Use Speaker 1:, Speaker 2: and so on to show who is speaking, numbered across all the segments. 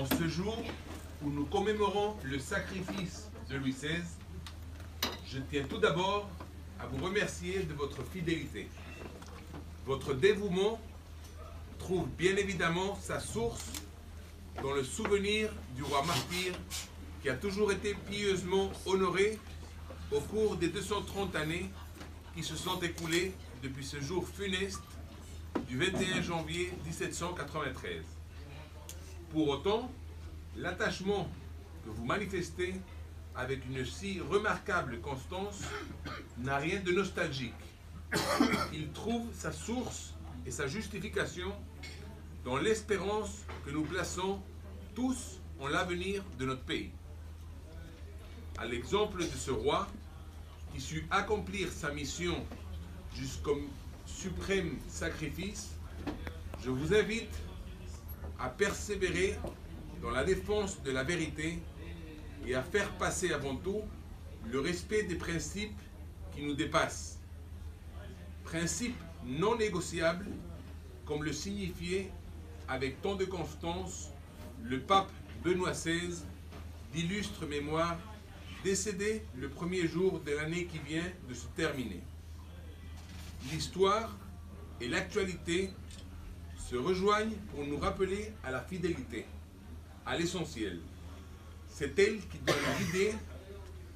Speaker 1: En ce jour où nous commémorons le sacrifice de Louis XVI, je tiens tout d'abord à vous remercier de votre fidélité. Votre dévouement trouve bien évidemment sa source dans le souvenir du roi martyr qui a toujours été pieusement honoré au cours des 230 années qui se sont écoulées depuis ce jour funeste du 21 janvier 1793. Pour autant, l'attachement que vous manifestez avec une si remarquable constance n'a rien de nostalgique. Il trouve sa source et sa justification dans l'espérance que nous plaçons tous en l'avenir de notre pays. À l'exemple de ce roi qui sut accomplir sa mission jusqu'au suprême sacrifice, je vous invite à persévérer dans la défense de la vérité et à faire passer avant tout le respect des principes qui nous dépassent. Principes non négociables, comme le signifiait avec tant de constance le pape Benoît XVI, d'illustre mémoire, décédé le premier jour de l'année qui vient de se terminer. L'histoire et l'actualité se rejoignent pour nous rappeler à la fidélité, à l'essentiel. C'est elle qui doit nous guider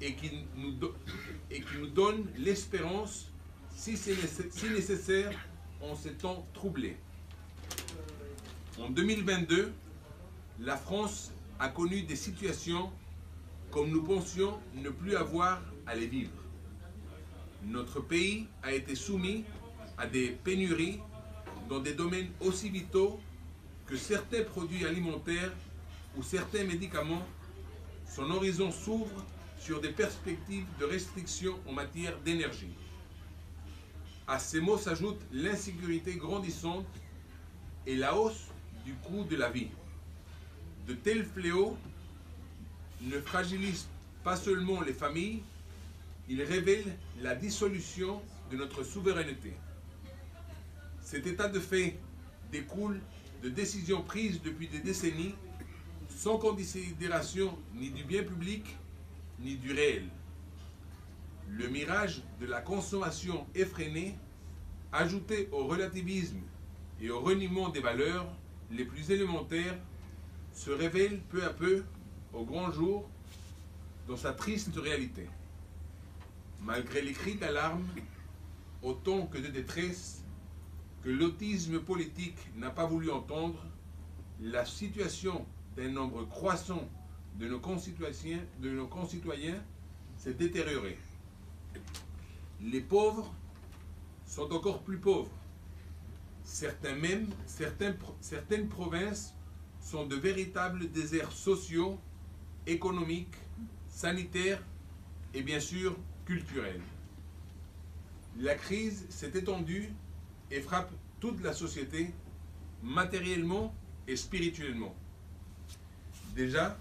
Speaker 1: et qui nous donne l'espérance, si nécessaire, en ces temps troublés. En 2022, la France a connu des situations comme nous pensions ne plus avoir à les vivre. Notre pays a été soumis à des pénuries dans des domaines aussi vitaux que certains produits alimentaires ou certains médicaments. Son horizon s'ouvre sur des perspectives de restrictions en matière d'énergie. À ces mots s'ajoute l'insécurité grandissante et la hausse du coût de la vie. De tels fléaux ne fragilisent pas seulement les familles, ils révèlent la dissolution de notre souveraineté. Cet état de fait découle de décisions prises depuis des décennies sans considération ni du bien public ni du réel. Le mirage de la consommation effrénée, ajouté au relativisme et au reniement des valeurs les plus élémentaires, se révèle peu à peu au grand jour dans sa triste réalité. Malgré les cris d'alarme, autant que de détresse, que l'autisme politique n'a pas voulu entendre, la situation d'un nombre croissant de nos concitoyens s'est détériorée. Les pauvres sont encore plus pauvres. Certaines provinces sont de véritables déserts sociaux, économiques, sanitaires et bien sûr culturels. La crise s'est étendue et frappe toute la société, matériellement et spirituellement. Déjà,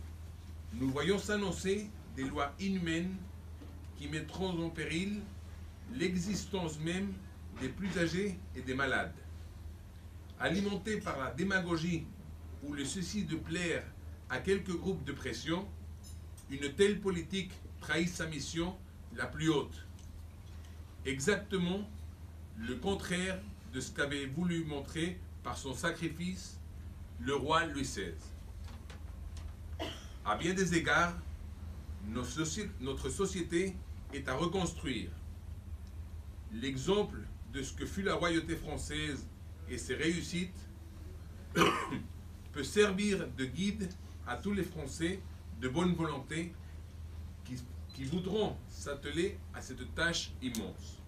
Speaker 1: nous voyons s'annoncer des lois inhumaines qui mettront en péril l'existence même des plus âgés et des malades. Alimentées par la démagogie ou le souci de plaire à quelques groupes de pression, une telle politique trahit sa mission la plus haute. Exactement le contraire de ce qu'avait voulu montrer par son sacrifice le roi Louis XVI. À bien des égards, notre société est à reconstruire. L'exemple de ce que fut la royauté française et ses réussites peut servir de guide à tous les Français de bonne volonté qui voudront s'atteler à cette tâche immense.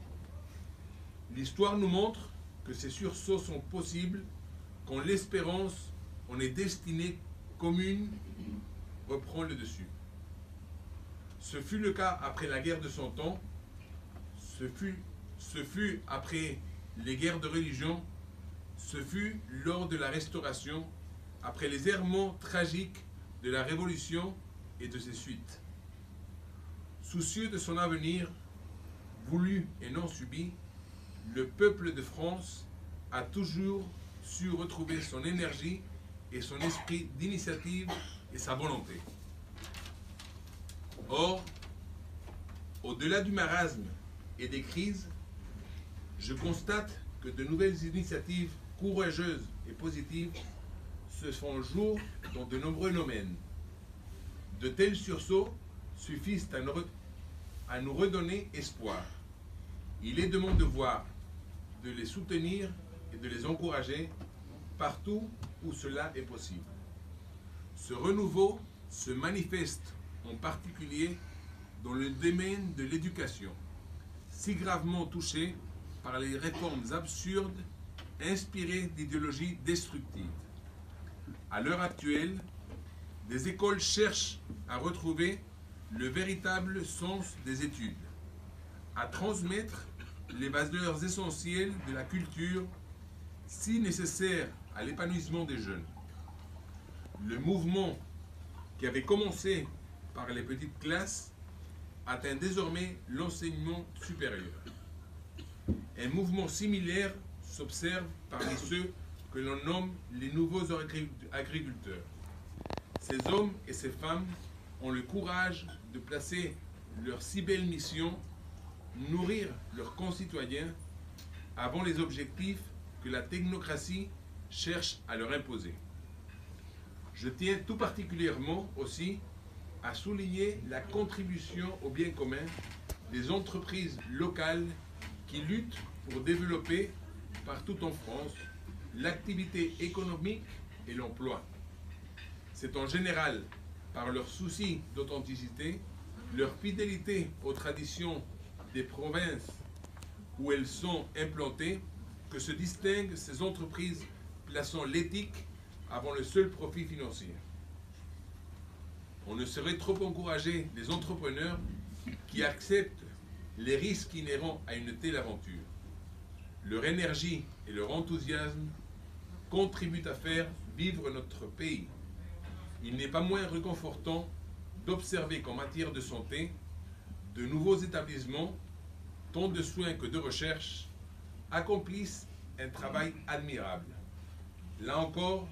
Speaker 1: L'histoire nous montre que ces sursauts sont possibles quand l'espérance en est destinée commune reprend le dessus. Ce fut le cas après la guerre de Cent Ans, ce fut après les guerres de religion, ce fut lors de la Restauration, après les errements tragiques de la Révolution et de ses suites. Soucieux de son avenir, voulu et non subi, le peuple de France a toujours su retrouver son énergie et son esprit d'initiative et sa volonté. Or, au-delà du marasme et des crises, je constate que de nouvelles initiatives courageuses et positives se font jour dans de nombreux domaines. De tels sursauts suffisent à nous redonner espoir. Il est de mon devoir de les soutenir et de les encourager partout où cela est possible. Ce renouveau se manifeste en particulier dans le domaine de l'éducation, si gravement touché par les réformes absurdes inspirées d'idéologies destructives. À l'heure actuelle, des écoles cherchent à retrouver le véritable sens des études, à transmettre les valeurs essentielles de la culture si nécessaires à l'épanouissement des jeunes. Le mouvement qui avait commencé par les petites classes atteint désormais l'enseignement supérieur. Un mouvement similaire s'observe parmi ceux que l'on nomme les nouveaux agriculteurs. Ces hommes et ces femmes ont le courage de placer leur si belle mission, nourrir leurs concitoyens, avant les objectifs que la technocratie cherche à leur imposer. Je tiens tout particulièrement aussi à souligner la contribution au bien commun des entreprises locales qui luttent pour développer partout en France l'activité économique et l'emploi. C'est en général par leur souci d'authenticité, leur fidélité aux traditions des provinces où elles sont implantées que se distinguent ces entreprises plaçant l'éthique avant le seul profit financier. On ne saurait trop encourager les entrepreneurs qui acceptent les risques inhérents à une telle aventure. Leur énergie et leur enthousiasme contribuent à faire vivre notre pays. Il n'est pas moins réconfortant d'observer qu'en matière de santé, de nouveaux établissements, tant de soins que de recherche, accomplissent un travail admirable. Là encore,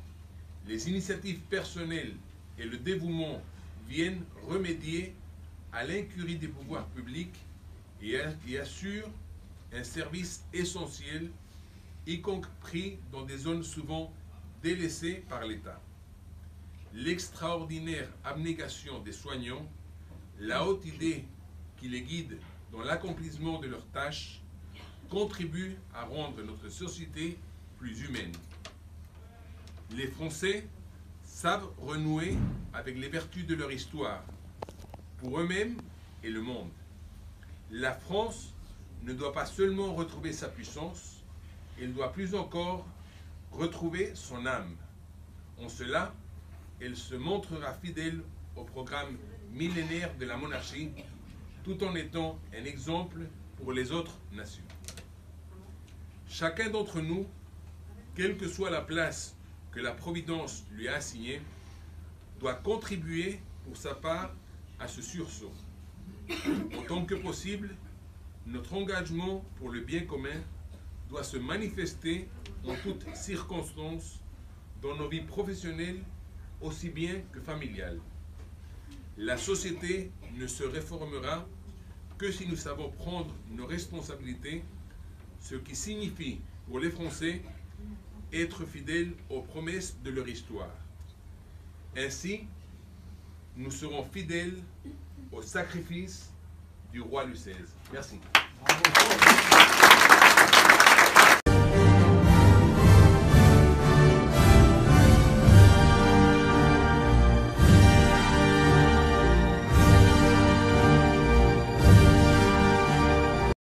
Speaker 1: les initiatives personnelles et le dévouement viennent remédier à l'incurie des pouvoirs publics et assurent un service essentiel, y compris dans des zones souvent délaissées par l'État. L'extraordinaire abnégation des soignants, la haute idée qui les guide dans l'accomplissement de leurs tâches, contribuent à rendre notre société plus humaine. Les Français savent renouer avec les vertus de leur histoire, pour eux-mêmes et le monde. La France ne doit pas seulement retrouver sa puissance, elle doit plus encore retrouver son âme. En cela, elle se montrera fidèle au programme millénaire de la monarchie, tout en étant un exemple pour les autres nations. Chacun d'entre nous, quelle que soit la place que la Providence lui a assignée, doit contribuer pour sa part à ce sursaut. Autant que possible, notre engagement pour le bien commun doit se manifester en toutes circonstances dans nos vies professionnelles aussi bien que familiales. La société ne se réformera que si nous savons prendre nos responsabilités, ce qui signifie pour les Français être fidèles aux promesses de leur histoire. Ainsi, nous serons fidèles au sacrifice du roi Louis XVI. Merci. Bravo.